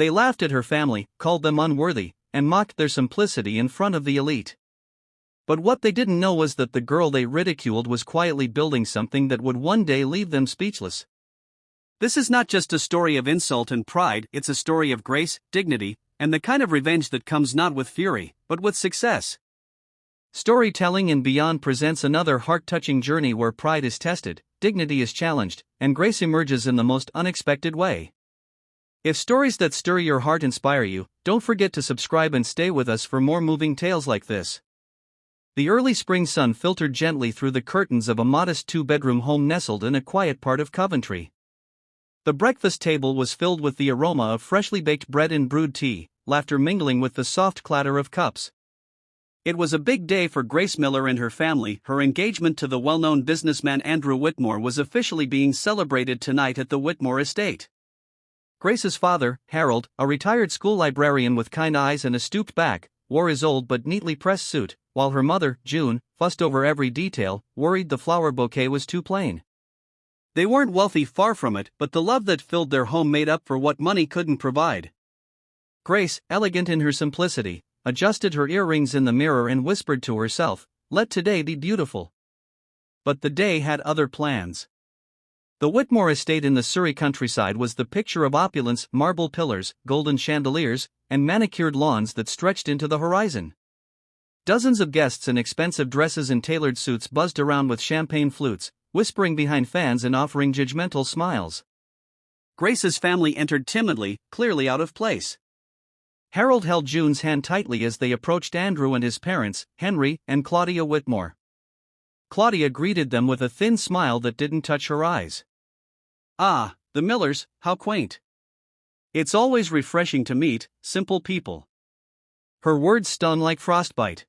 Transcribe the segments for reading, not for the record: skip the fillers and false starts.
They laughed at her family, called them unworthy, and mocked their simplicity in front of the elite. But what they didn't know was that the girl they ridiculed was quietly building something that would one day leave them speechless. This is not just a story of insult and pride, it's a story of grace, dignity, and the kind of revenge that comes not with fury, but with success. Storytelling and Beyond presents another heart-touching journey where pride is tested, dignity is challenged, and grace emerges in the most unexpected way. If stories that stir your heart inspire you, don't forget to subscribe and stay with us for more moving tales like this. The early spring sun filtered gently through the curtains of a modest two-bedroom home nestled in a quiet part of Coventry. The breakfast table was filled with the aroma of freshly baked bread and brewed tea, laughter mingling with the soft clatter of cups. It was a big day for Grace Miller and her family. Her engagement to the well-known businessman Andrew Whitmore was officially being celebrated tonight at the Whitmore estate. Grace's father, Harold, a retired school librarian with kind eyes and a stooped back, wore his old but neatly pressed suit, while her mother, June, fussed over every detail, worried the flower bouquet was too plain. They weren't wealthy, far from it, but the love that filled their home made up for what money couldn't provide. Grace, elegant in her simplicity, adjusted her earrings in the mirror and whispered to herself, "Let today be beautiful." But the day had other plans. The Whitmore estate in the Surrey countryside was the picture of opulence: marble pillars, golden chandeliers, and manicured lawns that stretched into the horizon. Dozens of guests in expensive dresses and tailored suits buzzed around with champagne flutes, whispering behind fans and offering judgmental smiles. Grace's family entered timidly, clearly out of place. Harold held June's hand tightly as they approached Andrew and his parents, Henry and Claudia Whitmore. Claudia greeted them with a thin smile that didn't touch her eyes. "Ah, the Millers, how quaint. It's always refreshing to meet simple people." Her words stung like frostbite.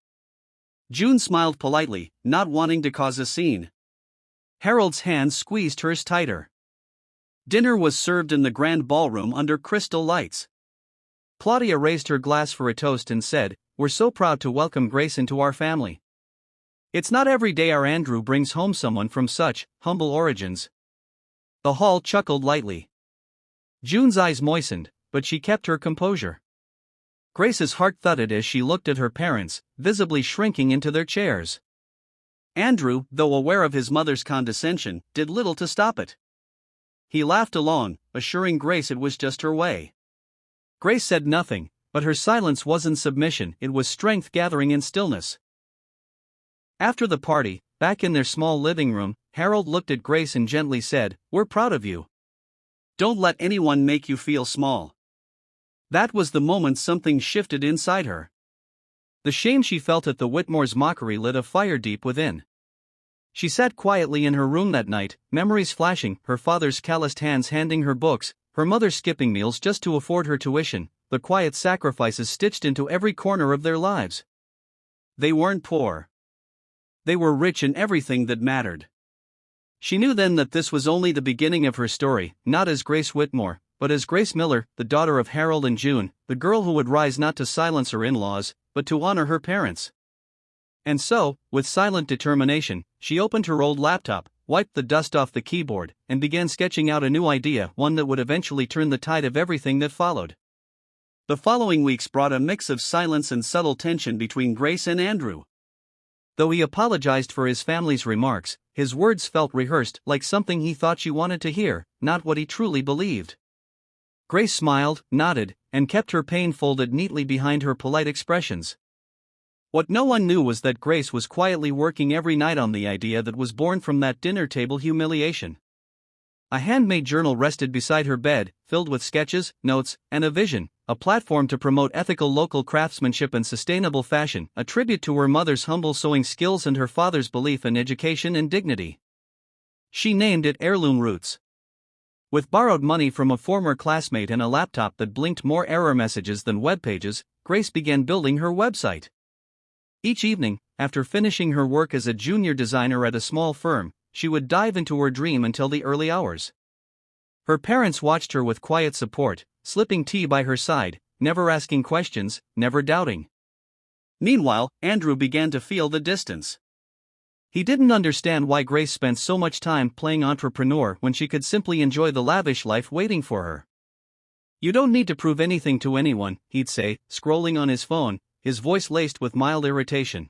June smiled politely, not wanting to cause a scene. Harold's hand squeezed hers tighter. Dinner was served in the grand ballroom under crystal lights. Claudia raised her glass for a toast and said, "We're so proud to welcome Grace into our family. It's not every day our Andrew brings home someone from such humble origins." The hall chuckled lightly. June's eyes moistened, but she kept her composure. Grace's heart thudded as she looked at her parents, visibly shrinking into their chairs. Andrew, though aware of his mother's condescension, did little to stop it. He laughed along, assuring Grace it was just her way. Grace said nothing, but her silence wasn't submission, it was strength gathering in stillness. After the party, back in their small living room, Harold looked at Grace and gently said, "We're proud of you. Don't let anyone make you feel small." That was the moment something shifted inside her. The shame she felt at the Whitmore's mockery lit a fire deep within. She sat quietly in her room that night, memories flashing, her father's calloused hands handing her books, her mother skipping meals just to afford her tuition, the quiet sacrifices stitched into every corner of their lives. They weren't poor. They were rich in everything that mattered. She knew then that this was only the beginning of her story, not as Grace Whitmore, but as Grace Miller, the daughter of Harold and June, the girl who would rise not to silence her in-laws, but to honor her parents. And so, with silent determination, she opened her old laptop, wiped the dust off the keyboard, and began sketching out a new idea, one that would eventually turn the tide of everything that followed. The following weeks brought a mix of silence and subtle tension between Grace and Andrew. Though he apologized for his family's remarks, his words felt rehearsed, like something he thought she wanted to hear, not what he truly believed. Grace smiled, nodded, and kept her pain folded neatly behind her polite expressions. What no one knew was that Grace was quietly working every night on the idea that was born from that dinner table humiliation. A handmade journal rested beside her bed, filled with sketches, notes, and a vision, a platform to promote ethical local craftsmanship and sustainable fashion, a tribute to her mother's humble sewing skills and her father's belief in education and dignity. She named it Heirloom Roots. With borrowed money from a former classmate and a laptop that blinked more error messages than web pages, Grace began building her website. Each evening, after finishing her work as a junior designer at a small firm, she would dive into her dream until the early hours. Her parents watched her with quiet support, slipping tea by her side, never asking questions, never doubting. Meanwhile, Andrew began to feel the distance. He didn't understand why Grace spent so much time playing entrepreneur when she could simply enjoy the lavish life waiting for her. You don't need to prove anything to anyone, he'd say, scrolling on his phone, his voice laced with mild irritation.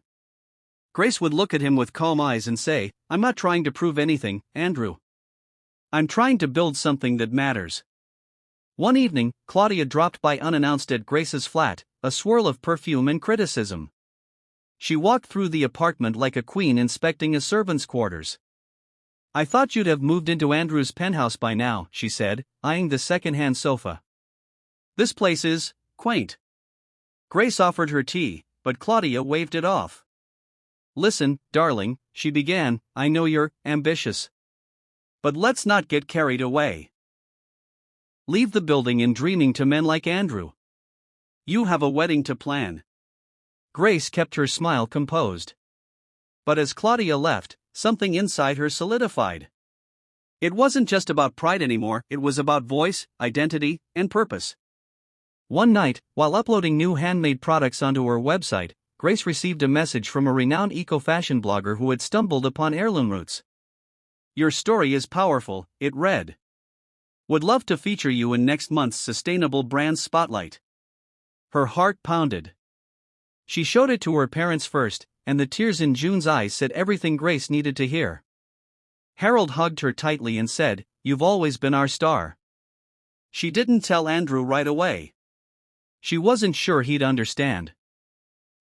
Grace would look at him with calm eyes and say, I'm not trying to prove anything, Andrew. I'm trying to build something that matters. One evening, Claudia dropped by unannounced at Grace's flat, a swirl of perfume and criticism. She walked through the apartment like a queen inspecting a servant's quarters. I thought you'd have moved into Andrew's penthouse by now, she said, eyeing the second-hand sofa. This place is quaint. Grace offered her tea, but Claudia waved it off. Listen, darling, she began, I know you're ambitious. But let's not get carried away. Leave the building in dreaming to men like Andrew. You have a wedding to plan. Grace kept her smile composed. But as Claudia left, something inside her solidified. It wasn't just about pride anymore, it was about voice, identity, and purpose. One night, while uploading new handmade products onto her website, Grace received a message from a renowned eco-fashion blogger who had stumbled upon heirloom roots. Your story is powerful, it read. Would love to feature you in next month's Sustainable Brands Spotlight. Her heart pounded. She showed it to her parents first, and the tears in June's eyes said everything Grace needed to hear. Harold hugged her tightly and said, You've always been our star. She didn't tell Andrew right away. She wasn't sure he'd understand.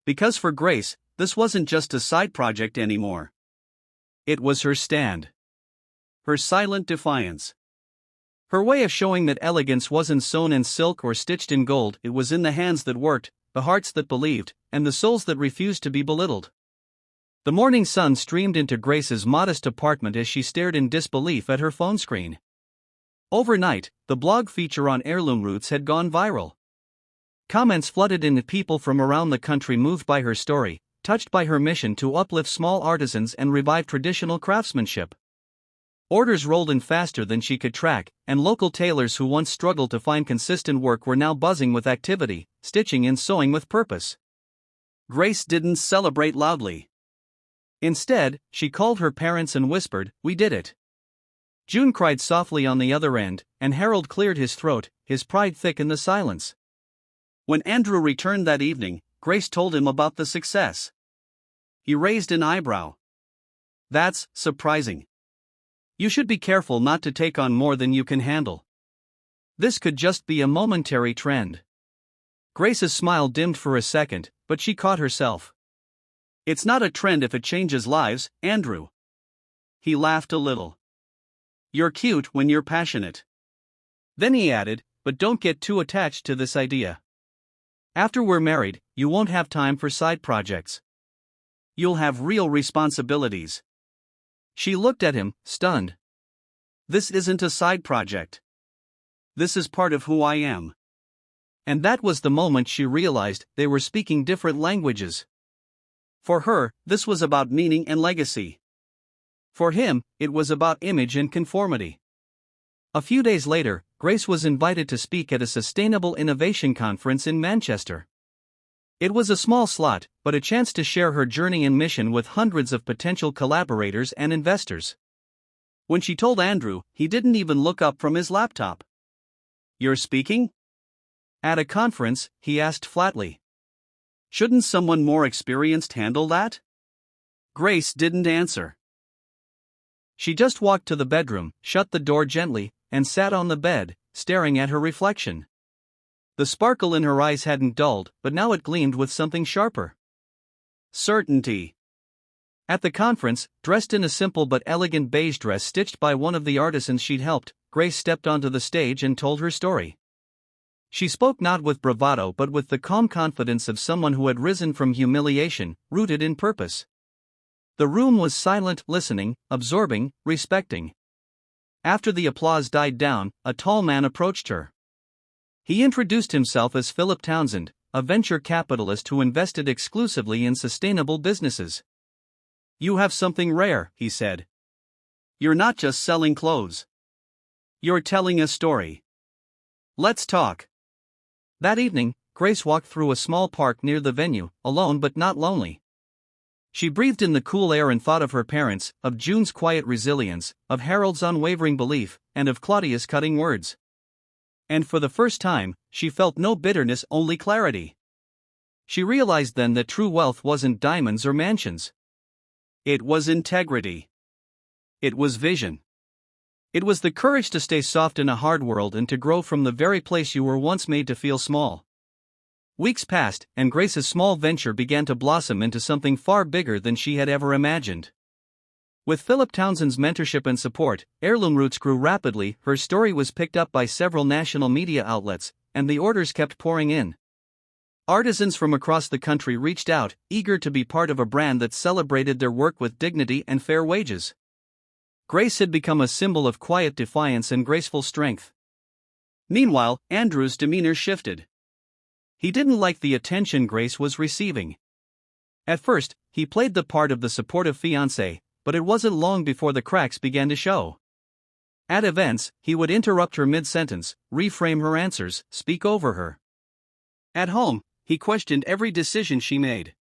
Because for Grace, this wasn't just a side project anymore. It was her stand. Her silent defiance. Her way of showing that elegance wasn't sewn in silk or stitched in gold, it was in the hands that worked, the hearts that believed, and the souls that refused to be belittled. The morning sun streamed into Grace's modest apartment as she stared in disbelief at her phone screen. Overnight, the blog feature on heirloom roots had gone viral. Comments flooded in, people from around the country moved by her story, touched by her mission to uplift small artisans and revive traditional craftsmanship. Orders rolled in faster than she could track, and local tailors who once struggled to find consistent work were now buzzing with activity, stitching and sewing with purpose. Grace didn't celebrate loudly. Instead, she called her parents and whispered, We did it. June cried softly on the other end, and Harold cleared his throat, his pride thick in the silence. When Andrew returned that evening, Grace told him about the success. He raised an eyebrow. That's surprising. You should be careful not to take on more than you can handle. This could just be a momentary trend. Grace's smile dimmed for a second, but she caught herself. It's not a trend if it changes lives, Andrew. He laughed a little. You're cute when you're passionate. Then he added, but don't get too attached to this idea. After we're married, you won't have time for side projects. You'll have real responsibilities. She looked at him, stunned. This isn't a side project. This is part of who I am. And that was the moment she realized they were speaking different languages. For her, this was about meaning and legacy. For him, it was about image and conformity. A few days later, Grace was invited to speak at a sustainable innovation conference in Manchester. It was a small slot, but a chance to share her journey and mission with hundreds of potential collaborators and investors. When she told Andrew, he didn't even look up from his laptop. You're speaking? At a conference, he asked flatly. Shouldn't someone more experienced handle that? Grace didn't answer. She just walked to the bedroom, shut the door gently, and sat on the bed, staring at her reflection. The sparkle in her eyes hadn't dulled, but now it gleamed with something sharper. Certainty. At the conference, dressed in a simple but elegant beige dress stitched by one of the artisans she'd helped, Grace stepped onto the stage and told her story. She spoke not with bravado but with the calm confidence of someone who had risen from humiliation, rooted in purpose. The room was silent, listening, absorbing, respecting. After the applause died down, a tall man approached her. He introduced himself as Philip Townsend, a venture capitalist who invested exclusively in sustainable businesses. You have something rare, he said. You're not just selling clothes. You're telling a story. Let's talk. That evening, Grace walked through a small park near the venue, alone but not lonely. She breathed in the cool air and thought of her parents, of June's quiet resilience, of Harold's unwavering belief, and of Claudia's cutting words. And for the first time, she felt no bitterness, only clarity. She realized then that true wealth wasn't diamonds or mansions. It was integrity. It was vision. It was the courage to stay soft in a hard world and to grow from the very place you were once made to feel small. Weeks passed, and Grace's small venture began to blossom into something far bigger than she had ever imagined. With Philip Townsend's mentorship and support, Heirloom Roots grew rapidly. Her story was picked up by several national media outlets, and the orders kept pouring in. Artisans from across the country reached out, eager to be part of a brand that celebrated their work with dignity and fair wages. Grace had become a symbol of quiet defiance and graceful strength. Meanwhile, Andrew's demeanor shifted. He didn't like the attention Grace was receiving. At first, he played the part of the supportive fiancé, but it wasn't long before the cracks began to show. At events, he would interrupt her mid-sentence, reframe her answers, speak over her. At home, he questioned every decision she made.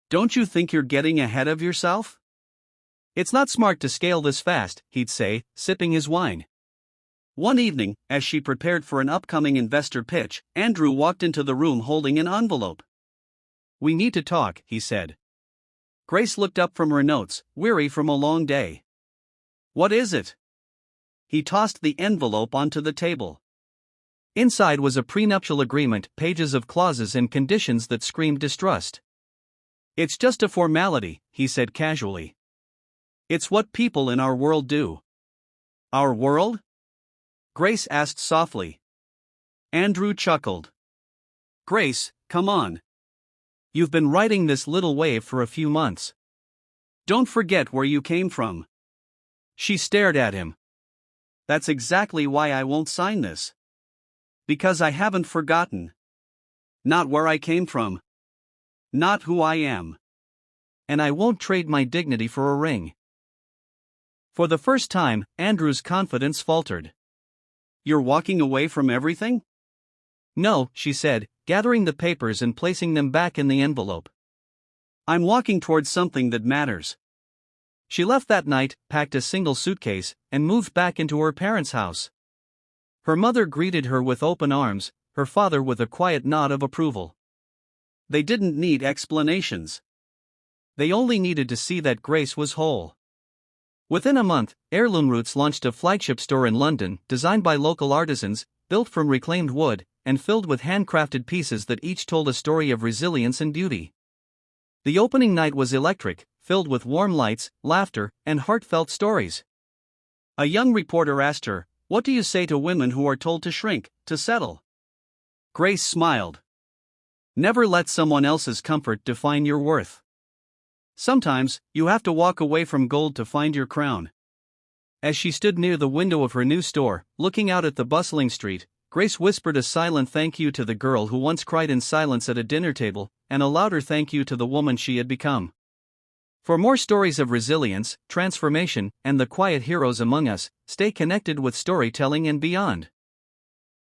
"Don't you think you're getting ahead of yourself? It's not smart to scale this fast," he'd say, sipping his wine. One evening, as she prepared for an upcoming investor pitch, Andrew walked into the room holding an envelope. "We need to talk," he said. Grace looked up from her notes, weary from a long day. "What is it?" He tossed the envelope onto the table. Inside was a prenuptial agreement, pages of clauses and conditions that screamed distrust. "It's just a formality," he said casually. "It's what people in our world do." "Our world?" Grace asked softly. Andrew chuckled. "Grace, come on. You've been riding this little wave for a few months. Don't forget where you came from." She stared at him. "That's exactly why I won't sign this. Because I haven't forgotten. Not where I came from. Not who I am. And I won't trade my dignity for a ring." For the first time, Andrew's confidence faltered. "You're walking away from everything?" "No," she said, gathering the papers and placing them back in the envelope. "I'm walking towards something that matters." She left that night, packed a single suitcase, and moved back into her parents' house. Her mother greeted her with open arms, her father with a quiet nod of approval. They didn't need explanations. They only needed to see that Grace was whole. Within a month, Heirloom Roots launched a flagship store in London, designed by local artisans, built from reclaimed wood, and filled with handcrafted pieces that each told a story of resilience and beauty. The opening night was electric, filled with warm lights, laughter, and heartfelt stories. A young reporter asked her, "What do you say to women who are told to shrink, to settle?" Grace smiled. "Never let someone else's comfort define your worth. Sometimes, you have to walk away from gold to find your crown." As she stood near the window of her new store, looking out at the bustling street, Grace whispered a silent thank you to the girl who once cried in silence at a dinner table, and a louder thank you to the woman she had become. For more stories of resilience, transformation, and the quiet heroes among us, stay connected with Storytelling and Beyond.